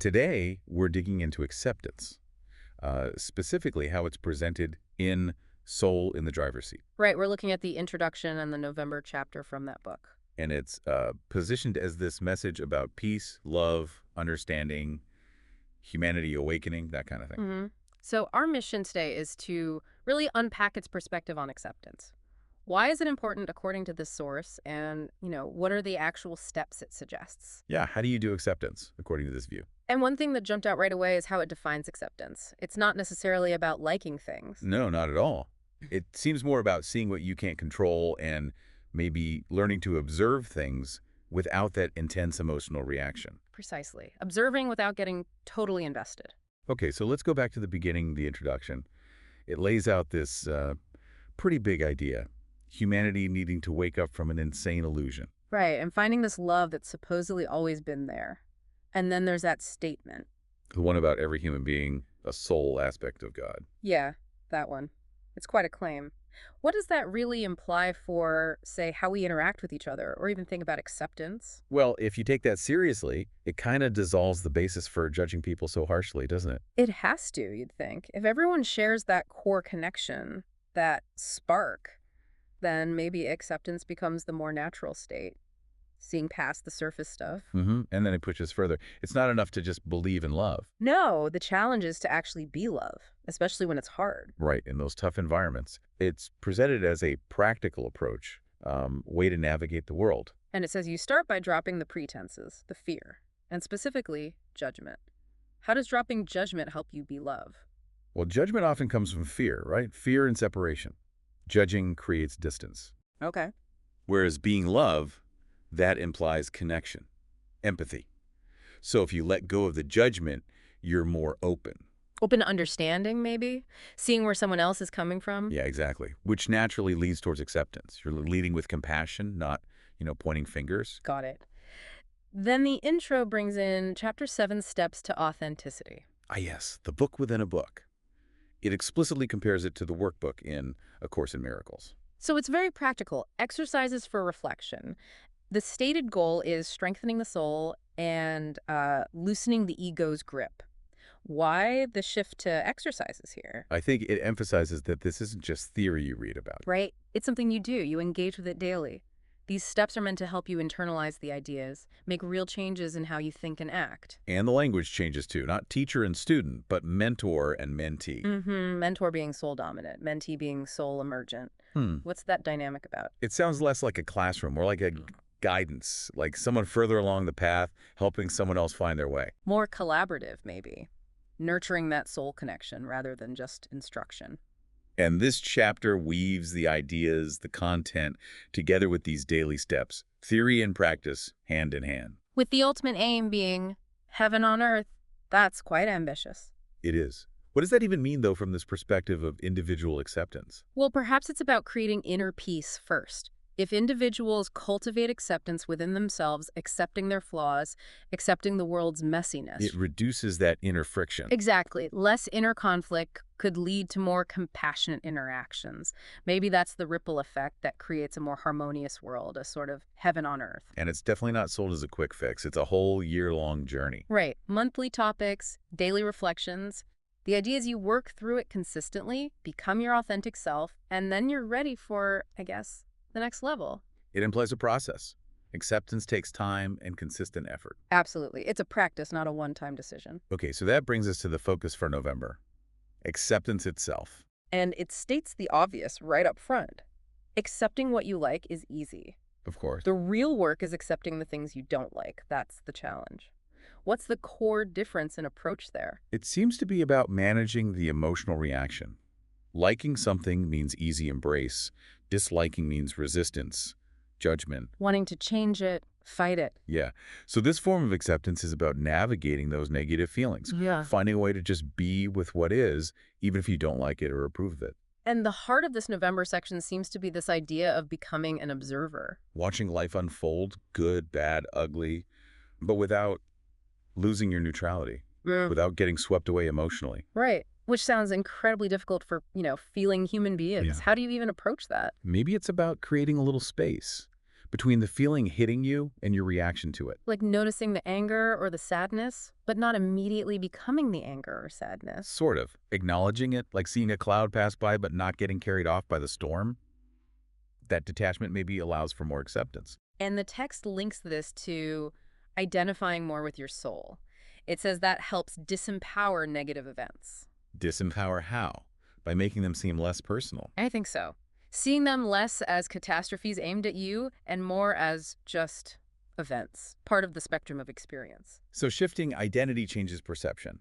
Today, we're digging into acceptance, specifically how it's presented in Soul in the Driver's Seat. Right, we're looking at the introduction and the November chapter from that book. And it's positioned as this message about peace, love, understanding, humanity awakening, that kind of thing. hmm So our mission today is to really unpack its perspective on acceptance. Why is it important according to this source, and, what are the actual steps it suggests? Yeah, how do you do acceptance, according to this view? And one thing that jumped out right away is how it defines acceptance. It's not necessarily about liking things. No, not at all. It seems more about seeing what you can't control and maybe learning to observe things without that intense emotional reaction. Precisely. Observing without getting totally invested. Okay, so let's go back to the beginning, the introduction. It lays out this pretty big idea, humanity needing to wake up from an insane illusion. Right, and finding this love that's supposedly always been there. And then there's that statement. The one about every human being, a soul aspect of God. Yeah, that one. It's quite a claim. What does that really imply for, say, how we interact with each other, or even think about acceptance? Well, if you take that seriously, it kind of dissolves the basis for judging people so harshly, doesn't it? It has to, you'd think. If everyone shares that core connection, that spark, then maybe acceptance becomes the more natural state, seeing past the surface stuff. And then it pushes further. It's not enough to just believe in love. No, the challenge is to actually be love, especially when it's hard. Right, in those tough environments. It's presented as a practical approach, way to navigate the world. And it says you start by dropping the pretenses, the fear, and specifically, judgment. How does dropping judgment help you be love? Well, judgment often comes from fear, right? Fear and separation. Judging creates distance. Okay. Whereas being love, that implies connection, empathy. So if you let go of the judgment, you're more open. Open to understanding, maybe? Seeing where someone else is coming from? Yeah, exactly. Which naturally leads towards acceptance. You're leading with compassion, not, pointing fingers. Got it. Then the intro brings in Chapter 7 Steps to Authenticity. Ah, yes, the book within a book. It explicitly compares it to the workbook in A Course in Miracles. So it's very practical. Exercises for reflection. The stated goal is strengthening the soul and loosening the ego's grip. Why the shift to exercises here? I think it emphasizes that this isn't just theory you read about. Right? It's something you do. You engage with it daily. These steps are meant to help you internalize the ideas, make real changes in how you think and act. And the language changes too, not teacher and student, but mentor and mentee. Mentor being soul dominant, mentee being soul emergent. What's that dynamic about? It sounds less like a classroom, more like a guidance, like someone further along the path, helping someone else find their way. More collaborative, maybe. Nurturing that soul connection rather than just instruction. And this chapter weaves the ideas, the content, together with these daily steps, theory and practice, hand in hand. With the ultimate aim being heaven on earth. That's quite ambitious. It is. What does that even mean, though, from this perspective of individual acceptance? Well, perhaps it's about creating inner peace first. If individuals cultivate acceptance within themselves, accepting their flaws, accepting the world's messiness. It reduces that inner friction. Exactly. Less inner conflict could lead to more compassionate interactions. Maybe that's the ripple effect that creates a more harmonious world, a sort of heaven on earth. And it's definitely not sold as a quick fix. It's a whole year-long journey. Right. Monthly topics, daily reflections. The idea is you work through it consistently, become your authentic self, and then you're ready for, I guess, the next level. It implies a process. Acceptance takes time and consistent effort. Absolutely. It's a practice, not a one-time decision. Okay, so that brings us to the focus for November. Acceptance itself. And it states the obvious right up front. Accepting what you like is easy. Of course. The real work is accepting the things you don't like. That's the challenge. What's the core difference in approach there? It seems to be about managing the emotional reaction. Liking something means easy embrace. Disliking means resistance, judgment. Wanting to change it, fight it. Yeah. So this form of acceptance is about navigating those negative feelings. Yeah. Finding a way to just be with what is, even if you don't like it or approve of it. And the heart of this November section seems to be this idea of becoming an observer. Watching life unfold, good, bad, ugly, but without losing your neutrality, without getting swept away emotionally. Right. Which sounds incredibly difficult for, feeling human beings. Yeah. How do you even approach that? Maybe it's about creating a little space, between the feeling hitting you and your reaction to it. Like noticing the anger or the sadness, but not immediately becoming the anger or sadness. Sort of. Acknowledging it, like seeing a cloud pass by but not getting carried off by the storm. That detachment maybe allows for more acceptance. And the text links this to identifying more with your soul. It says that helps disempower negative events. Disempower how? By making them seem less personal. I think so. Seeing them less as catastrophes aimed at you and more as just events, part of the spectrum of experience. So shifting identity changes perception.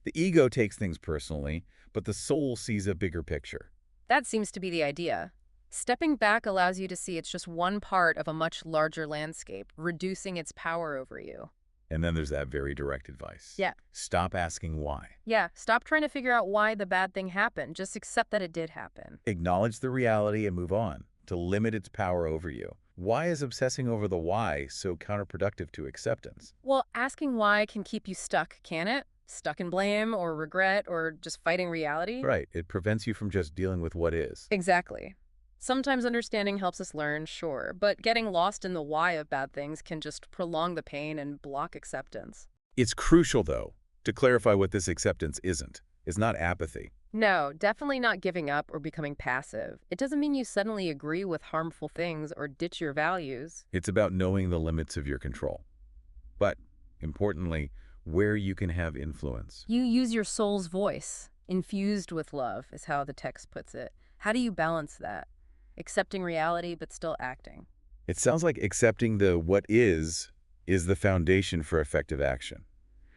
The ego takes things personally, but the soul sees a bigger picture. That seems to be the idea. Stepping back allows you to see it's just one part of a much larger landscape, reducing its power over you. And then there's that very direct advice. Yeah. Stop asking why. Yeah, stop trying to figure out why the bad thing happened. Just accept that it did happen. Acknowledge the reality and move on, to limit its power over you. Why is obsessing over the why so counterproductive to acceptance? Well, asking why can keep you stuck, can it? Stuck in blame or regret or just fighting reality? Right. It prevents you from just dealing with what is. Exactly. Sometimes understanding helps us learn, sure, but getting lost in the why of bad things can just prolong the pain and block acceptance. It's crucial, though, to clarify what this acceptance isn't. It's not apathy. No, definitely not giving up or becoming passive. It doesn't mean you suddenly agree with harmful things or ditch your values. It's about knowing the limits of your control. But, importantly, where you can have influence. You use your soul's voice, infused with love, is how the text puts it. How do you balance that? Accepting reality, but still acting. It sounds like accepting the what is the foundation for effective action.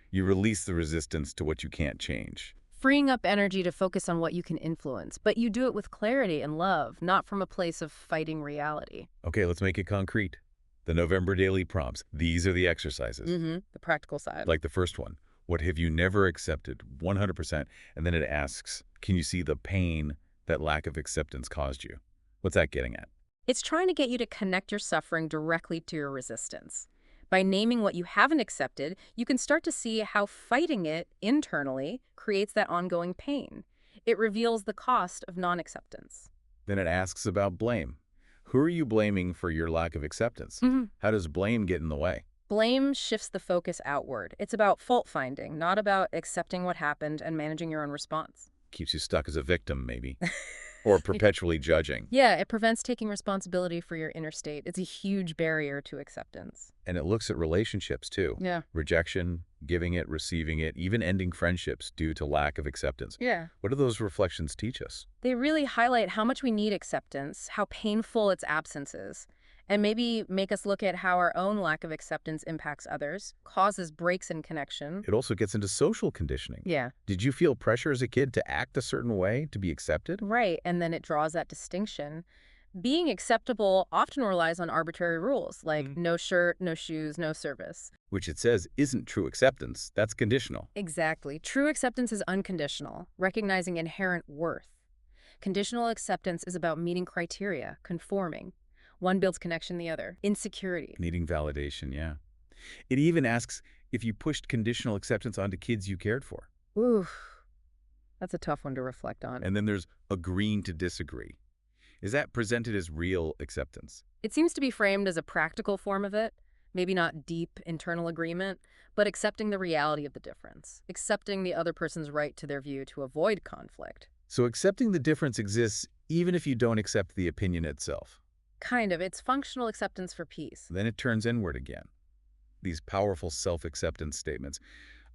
You release the resistance to what you can't change. Freeing up energy to focus on what you can influence, but you do it with clarity and love, not from a place of fighting reality. Okay, let's make it concrete. The November daily prompts. These are the exercises. The practical side. Like the first one. What have you never accepted? 100%. And then it asks, can you see the pain that lack of acceptance caused you? What's that getting at? It's trying to get you to connect your suffering directly to your resistance. By naming what you haven't accepted, you can start to see how fighting it internally creates that ongoing pain. It reveals the cost of non-acceptance. Then it asks about blame. Who are you blaming for your lack of acceptance? How does blame get in the way? Blame shifts the focus outward. It's about fault-finding, not about accepting what happened and managing your own response. Keeps you stuck as a victim, maybe. Or perpetually judging. Yeah, it prevents taking responsibility for your inner state. It's a huge barrier to acceptance. And it looks at relationships, too. Yeah. Rejection, giving it, receiving it, even ending friendships due to lack of acceptance. Yeah. What do those reflections teach us? They really highlight how much we need acceptance, how painful its absence is, and maybe make us look at how our own lack of acceptance impacts others, causes breaks in connection. It also gets into social conditioning. Yeah. Did you feel pressure as a kid to act a certain way to be accepted? Right, and then it draws that distinction. Being acceptable often relies on arbitrary rules, like no shirt, no shoes, no service. Which it says isn't true acceptance. That's conditional. Exactly. True acceptance is unconditional, recognizing inherent worth. Conditional acceptance is about meeting criteria, conforming. One builds connection, the other. Insecurity. Needing validation, yeah. It even asks if you pushed conditional acceptance onto kids you cared for. Ooh, that's a tough one to reflect on. And then there's agreeing to disagree. Is that presented as real acceptance? It seems to be framed as a practical form of it, maybe not deep internal agreement, but accepting the reality of the difference, accepting the other person's right to their view to avoid conflict. So accepting the difference exists even if you don't accept the opinion itself. Kind of. It's functional acceptance for peace. Then it turns inward again. These powerful self-acceptance statements.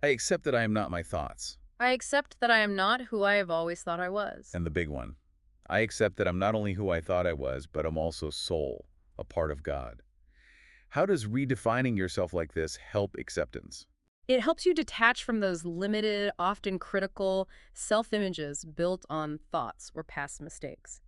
I accept that I am not my thoughts. I accept that I am not who I have always thought I was. And the big one. I accept that I'm not only who I thought I was, but I'm also soul, a part of God. How does redefining yourself like this help acceptance? It helps you detach from those limited, often critical self-images built on thoughts or past mistakes.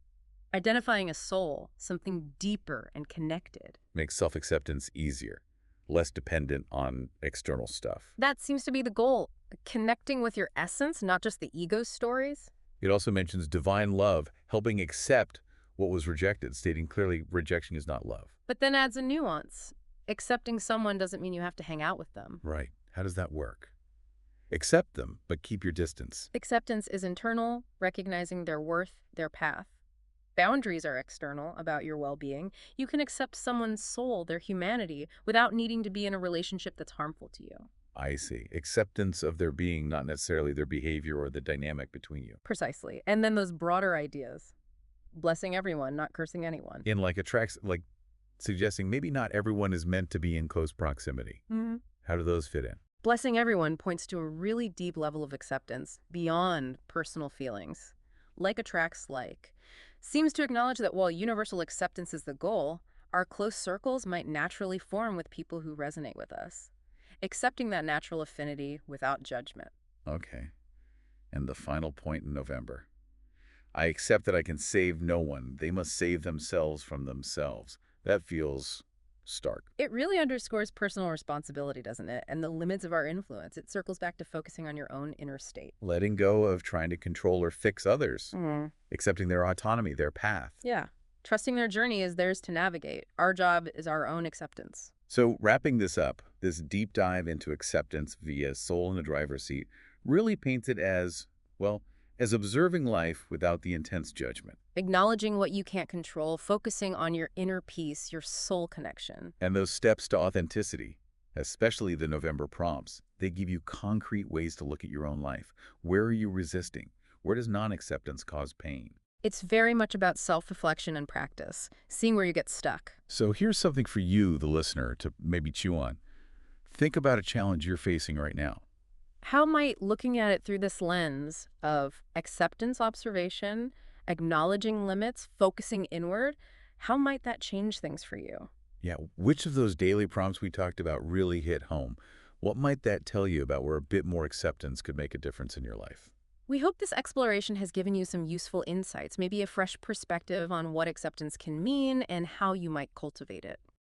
Identifying a soul, something deeper and connected. Makes self-acceptance easier, less dependent on external stuff. That seems to be the goal. Connecting with your essence, not just the ego's stories. It also mentions divine love, helping accept what was rejected, stating clearly rejection is not love. But then adds a nuance. Accepting someone doesn't mean you have to hang out with them. Right. How does that work? Accept them, but keep your distance. Acceptance is internal, recognizing their worth, their path. Boundaries are external about your well-being. You can accept someone's soul, their humanity, without needing to be in a relationship that's harmful to you. I see. Acceptance of their being, not necessarily their behavior or the dynamic between you. Precisely. And then those broader ideas. Blessing everyone, not cursing anyone. In like attracts, like suggesting maybe not everyone is meant to be in close proximity. Mhm. How do those fit in? Blessing everyone points to a really deep level of acceptance beyond personal feelings. Like attracts like. Seems to acknowledge that while universal acceptance is the goal, our close circles might naturally form with people who resonate with us. Accepting that natural affinity without judgment. Okay. And the final point in November. I accept that I can save no one. They must save themselves from themselves. That feels stark. It really underscores personal responsibility, doesn't it? And the limits of our influence. It circles back to focusing on your own inner state. Letting go of trying to control or fix others. Mm. Accepting their autonomy, their path. Yeah. Trusting their journey is theirs to navigate. Our job is our own acceptance. So wrapping this up, this deep dive into acceptance via Soul in the Driver's Seat really paints it as, well, as observing life without the intense judgment. Acknowledging what you can't control, focusing on your inner peace, your soul connection. And those steps to authenticity, especially the November prompts, they give you concrete ways to look at your own life. Where are you resisting? Where does non-acceptance cause pain? It's very much about self-reflection and practice, seeing where you get stuck. So here's something for you, the listener, to maybe chew on. Think about a challenge you're facing right now. How might looking at it through this lens of acceptance observation, acknowledging limits, focusing inward, how might that change things for you? Yeah, which of those daily prompts we talked about really hit home? What might that tell you about where a bit more acceptance could make a difference in your life? We hope this exploration has given you some useful insights, maybe a fresh perspective on what acceptance can mean and how you might cultivate it.